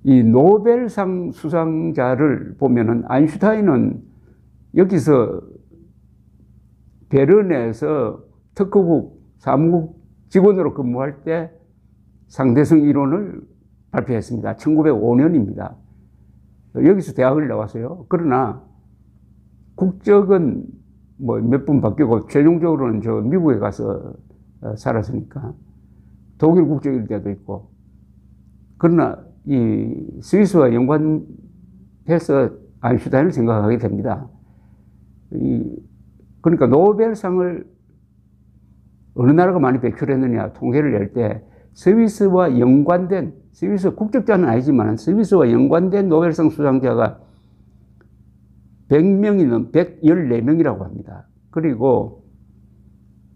이 노벨상 수상자를 보면은 아인슈타인은 여기서 베른에서 특허국 사무국 직원으로 근무할 때 상대성 이론을 발표했습니다. 1905년입니다. 여기서 대학을 나왔어요. 그러나 국적은 뭐 몇 번 바뀌고 최종적으로는 저 미국에 가서 살았으니까 독일 국적일 때도 있고, 그러나 이 스위스와 연관해서 아인슈타인을 생각하게 됩니다. 그러니까 노벨상을 어느 나라가 많이 배출했느냐 통계를 낼 때 스위스와 연관된, 스위스 국적자는 아니지만 스위스와 연관된 노벨상 수상자가 100명이 114명이라고 합니다. 그리고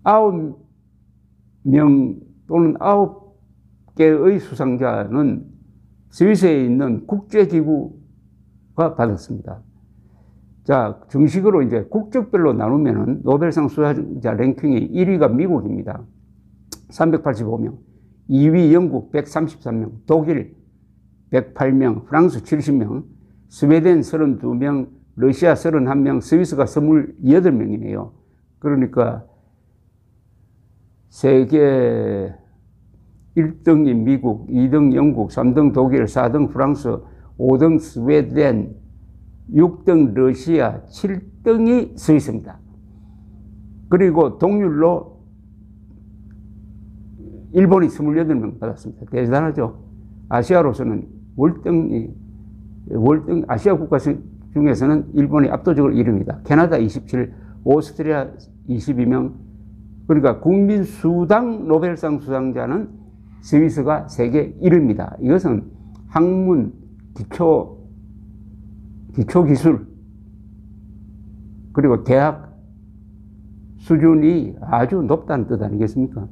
9명 또는 9개의 수상자는 스위스에 있는 국제기구가 받았습니다. 자, 정식으로 이제 국적별로 나누면은 노벨상 수상자 랭킹이 1위가 미국입니다. 385명. 2위 영국 133명, 독일 108명, 프랑스 70명, 스웨덴 32명, 러시아 31명, 스위스가 28명이네요. 그러니까 세계 1등이 미국, 2등 영국, 3등 독일, 4등 프랑스, 5등 스웨덴, 6등 러시아, 7등이 스위스입니다. 그리고 동률로 일본이 28명 받았습니다. 대단하죠. 아시아로서는 월등 아시아 국가 중에서는 일본이 압도적으로 1위입니다. 캐나다 27, 오스트리아 22명. 그러니까 국민 수당 노벨상 수상자는 스위스가 세계 1위입니다. 이것은 학문, 기초기술, 그리고 대학 수준이 아주 높다는 뜻 아니겠습니까?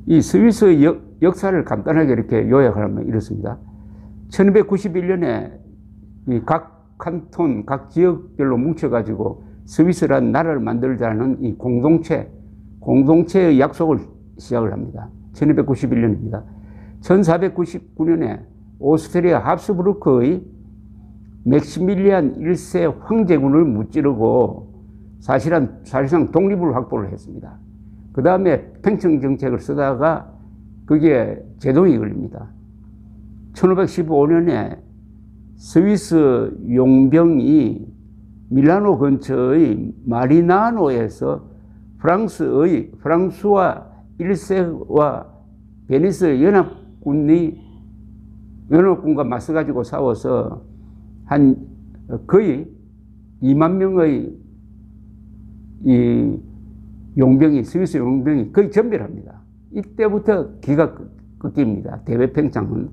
이 스위스의 역사를 간단하게 이렇게 요약하면 이렇습니다. 1291년에 이 각 칸톤, 각 지역별로 뭉쳐가지고 스위스라는 나라를 만들자는 이 공동체의 약속을 시작을 합니다. 1291년입니다. 1499년에 오스트리아 합스부르크의 맥시밀리안 1세 황제군을 무찌르고 사실상 독립을 확보를 했습니다. 그 다음에 팽창 정책을 쓰다가 그게 제동이 걸립니다. 1515년에 스위스 용병이 밀라노 근처의 마리나노에서 프랑스와 1세와 베니스 연합군과 맞서가지고 싸워서 거의 2만 명의 스위스 용병이 거의 전멸합니다. 이때부터 기가 끊깁니다. 대외팽창은.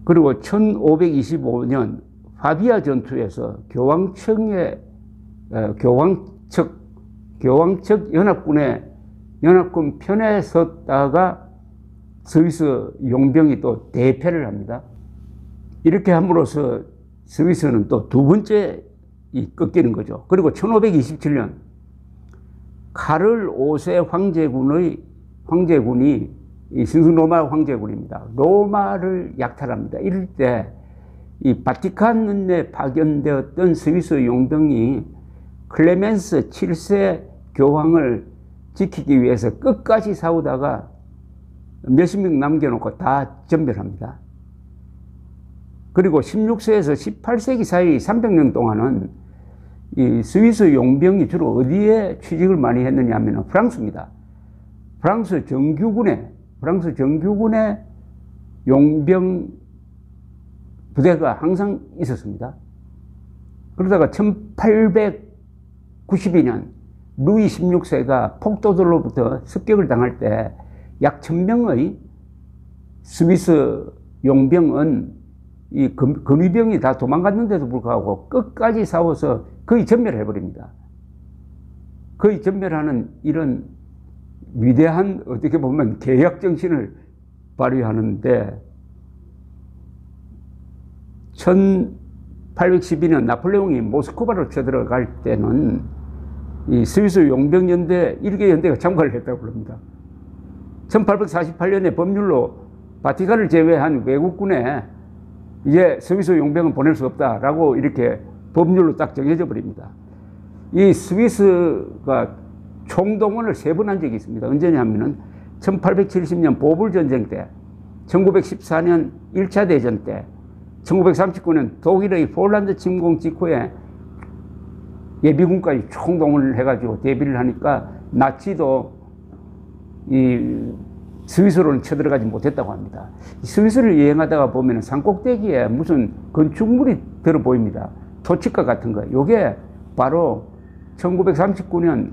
그리고 1525년 파비아 전투에서 교황측 연합군 편에 섰다가 스위스 용병이 또 대패를 합니다. 이렇게 함으로써 스위스는 또 두 번째 꺾이는 거죠. 그리고 1527년 카를 5세 황제군이 신성로마 황제군입니다. 로마를 약탈합니다. 이럴 때 이 바티칸에 파견되었던 스위스 용병이 클레멘스 7세 교황을 지키기 위해서 끝까지 싸우다가 몇십 명 남겨놓고 다 전멸합니다. 그리고 16세에서 18세기 사이 300년 동안은 이 스위스 용병이 주로 어디에 취직을 많이 했느냐 하면 프랑스입니다. 프랑스 정규군의 용병 부대가 항상 있었습니다. 그러다가 1892년 루이 16세가 폭도들로부터 습격을 당할 때 약 1000명의 스위스 용병은 이 금위병이 다 도망갔는데도 불구하고 끝까지 싸워서 거의 전멸해버립니다. 거의 전멸하는 이런 위대한, 어떻게 보면 계약 정신을 발휘하는데, 1812년 나폴레옹이 모스크바로 쳐들어갈 때는 이 스위스 용병연대 1개 연대가 참가를 했다고 합니다. 1848년에 법률로 바티칸을 제외한 외국군에 이제 스위스 용병은 보낼 수 없다라고 이렇게 법률로 딱 정해져 버립니다. 이 스위스가 총동원을 3번 한 적이 있습니다. 언제냐 하면은 1870년 보불 전쟁 때, 1914년 1차 대전 때, 1939년 독일의 폴란드 침공 직후에 예비군까지 총동원을 해가지고 대비를 하니까 나치도 이 스위스로는 쳐들어가지 못했다고 합니다. 스위스를 여행하다가 보면 산꼭대기에 무슨 건축물이 들어 보입니다. 토치가 같은 거. 요게 바로 1939년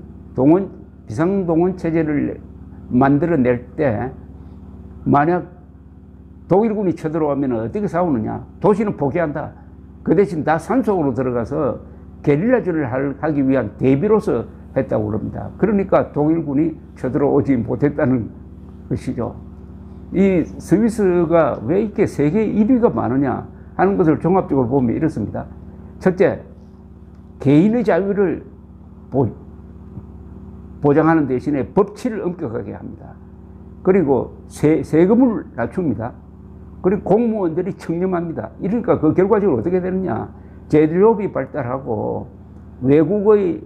비상동원 체제를 만들어낼 때 만약 독일군이 쳐들어오면 어떻게 싸우느냐. 도시는 포기한다. 그 대신 다 산속으로 들어가서 게릴라전을 하기 위한 대비로서 했다고 그럽니다. 그러니까 독일군이 쳐들어오지 못했다는 것이죠. 이 스위스가 왜 이렇게 세계 1위가 많으냐 하는 것을 종합적으로 보면 이렇습니다. 첫째, 개인의 자유를 보장하는 대신에 법치를 엄격하게 합니다. 그리고 세금을 낮춥니다. 그리고 공무원들이 청렴합니다. 이러니까 그 결과적으로 어떻게 되느냐. 제조업이 발달하고 외국의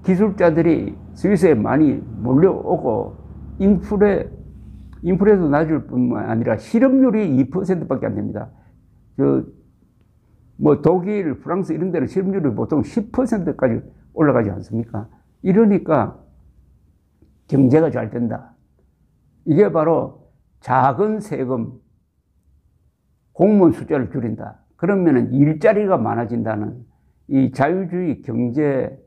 기술자들이 스위스에 많이 몰려오고 인플레도 낮을 뿐만 아니라 실업률이 2%밖에 안 됩니다. 독일, 프랑스 이런 데는 실업률이 보통 10%까지 올라가지 않습니까? 이러니까 경제가 잘 된다. 이게 바로 작은 세금, 공무원 숫자를 줄인다. 그러면 일자리가 많아진다는 이 자유주의 경제의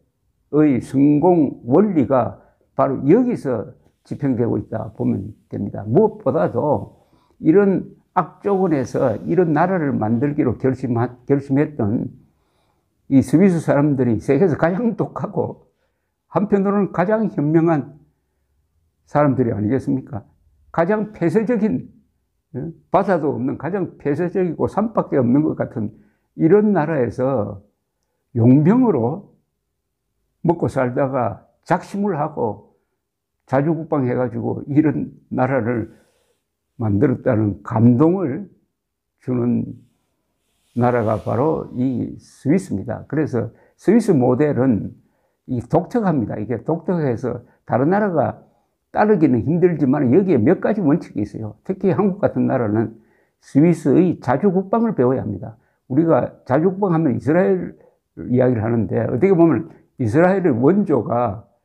성공 원리가 바로 여기서 집행되고 있다 보면 됩니다. 무엇보다도 이런 악조건에서 이런 나라를 만들기로 결심했던 이 스위스 사람들이 세계에서 가장 똑하고 한편으로는 가장 현명한 사람들이 아니겠습니까? 가장 폐쇄적인, 바다도 없는 가장 폐쇄적이고 산밖에 없는 것 같은 이런 나라에서 용병으로 먹고 살다가 작심을 하고 자주국방 해가지고 이런 나라를 만들었다는 감동을 주는 나라가 바로 이 스위스입니다. 그래서 스위스 모델은 독특합니다. 이게 독특해서 다른 나라가 따르기는 힘들지만 여기에 몇 가지 원칙이 있어요. 특히 한국 같은 나라는 스위스의 자주국방을 배워야 합니다. 우리가 자주국방 하면 이스라엘 이야기를 하는데 어떻게 보면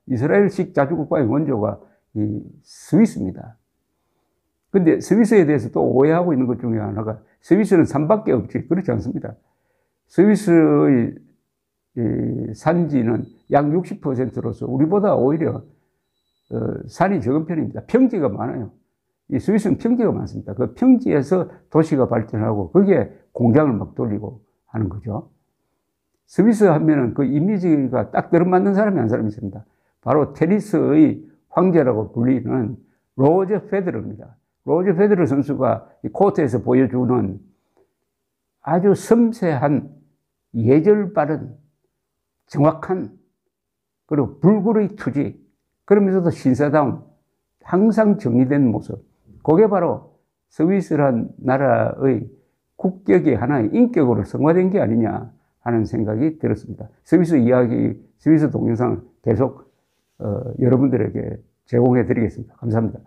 이스라엘식 자주국방의 원조가 이 스위스입니다. 근데 스위스에 대해서 또 오해하고 있는 것 중에 하나가 스위스는 산밖에 없지. 그렇지 않습니다. 스위스의 산지는 약 60%로서 우리보다 오히려 산이 적은 편입니다. 평지가 많아요. 이 스위스는 평지가 많습니다. 그 평지에서 도시가 발전하고 거기에 공장을 막 돌리고 하는 거죠. 스위스 하면은 그 이미지가 딱 들어맞는 사람이 한 사람 있습니다. 바로 테니스의 황제라고 불리는 로저 페데러입니다. 로저 페데러 선수가 이 코트에서 보여주는 아주 섬세한 예절 바른 정확한 그리고 불굴의 투지 그러면서도 신사다운 항상 정리된 모습 그게 바로 스위스란 나라의 국격의 하나의 인격으로 성화된 게 아니냐 하는 생각이 들었습니다. 스위스 동영상을 계속 여러분들에게 제공해 드리겠습니다. 감사합니다.